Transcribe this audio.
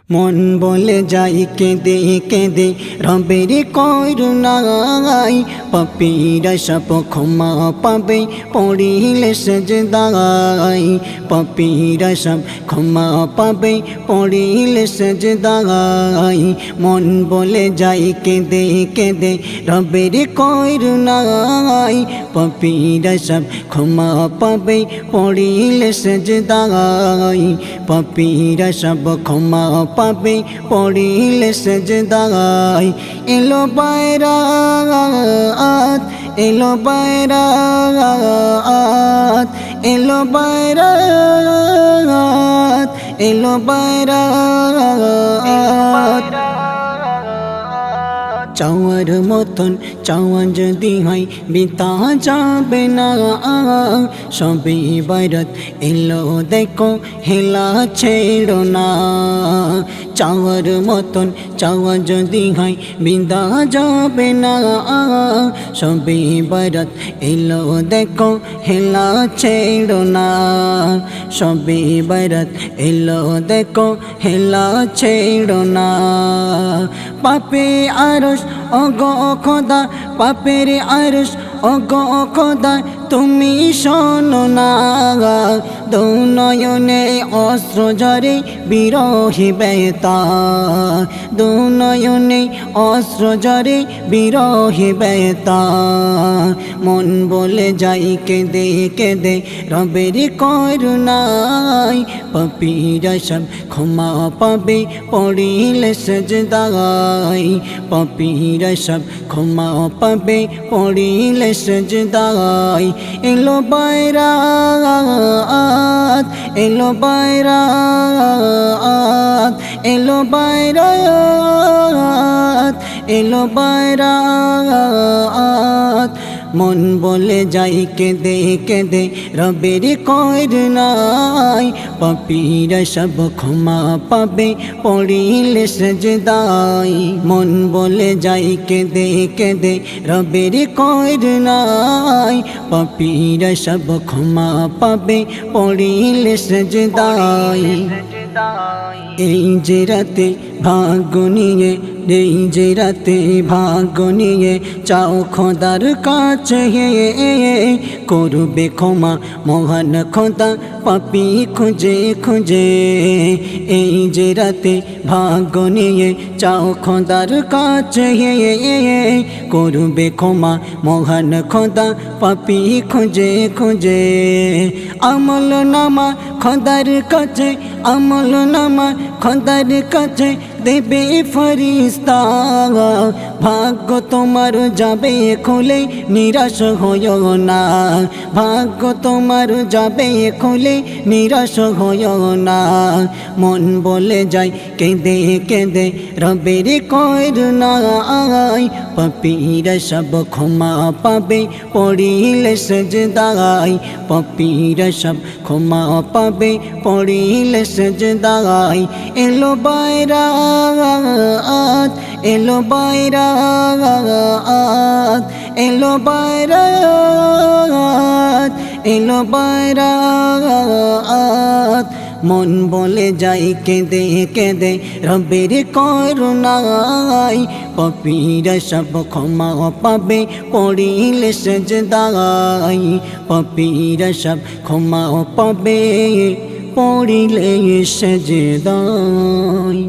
মন বলে যাই কেঁদে কেঁদে রবের করুণায়, পাপীরা সব ক্ষমা পাবে পড়িলে সেজদায়। পাপীরা সব ক্ষমা পাবে পড়িলে সেজদায়। মন বলে যাই কেঁদে কেঁদে রবের করুণায়, পাপীরা সব ক্ষমা পাবে পড়িলে সেজদায়। পাপীরা সব ক্ষমা পাবে পড়িলে সেজদায়। এলো বাইরাত, এলো বাইরাত, এলো বাইরাত, এলো বাইরাত। চাওয়ার মতন চাওয়া যদি হয় বিতা যাবে না, সবে বাইরাত এলো দেখো হেলা ছেড়ো না। চাওয়ার মতন চাওয়া যদি হয় বিদা যাবে না, সবে বাইরাত এলো দেখো হেলা ছেড়ো না। সবে বাইরাত এলো দেখো হেলা ছেড়ো না। পাপে আরশ ওগো খোদা, পাপের আরশ ওগো খোদা তুমি শোনো না। দু নয়নে অস্ত্র ঝরে বিরহী বেতা, দু নয়নে অস্ত্র ঝরে বিরহী বেতা। মন বলে যাই কেঁদে কেঁদে রবের করুণায়, পাপীরা সব ক্ষমা পাবে পড়িলে সেজদায়। পাপীরা সব ক্ষমা পাবে পড়িলে সেজদায়। এলো বাইরাত, এলো বাইরাত, এলো বাইরাত, এলো বাইরাত। মন বলে যাই কেঁদে কেঁদে রবের করুণায়, পাপীরা সব ক্ষমা পাবে পড়িলে সেজদায়। মন বলে যাই কেঁদে কেঁদে রবের করুণায়, পাপীরা সব ক্ষমা পাবে পড়িলে সেজদায়। এই যে রাতে ভাগ্য নিয়ে, এই যে রাতে ভাগ্য নিয়ে চাও খোদার কাছে করবে ক্ষমা মহান খোদা পাপী খুঁজে খুঁজে। এই যে রাতে ভাগ্য নিয়ে চাও খোদার কাছে করবে ক্ষমা মহান খোদা পাপী খুঁজে খুঁজে। আমল নামা খোদার কাছে, আমল নামা খোদার কাছে দেবে ফরিস্তা। ভাগ্য তোমার যাবে খুলে নিরাশ হইও না, ভাগ্য তোমার যাবে খুলে নিরাশ হইও না। মন বলে যাই কেঁদে কেঁদে রবের করুণায়, পাপীরা সব ক্ষমা পাবে পড়িলে সেজদায়। পাপীরা সব ক্ষমা পাবে পড়িলে সেজদায়। এলো বাইরাত, এলো বাইরাত, এলো বাইরাত, এলো বাইরাত। মন বলে যাই কেঁদে কেঁদে রবের করুণায়, পাপীরা সব ক্ষমা পাবে পড়িলে সেজদায়। পাপীরা সব ক্ষমা পাবে পড়িলে সেজদায়।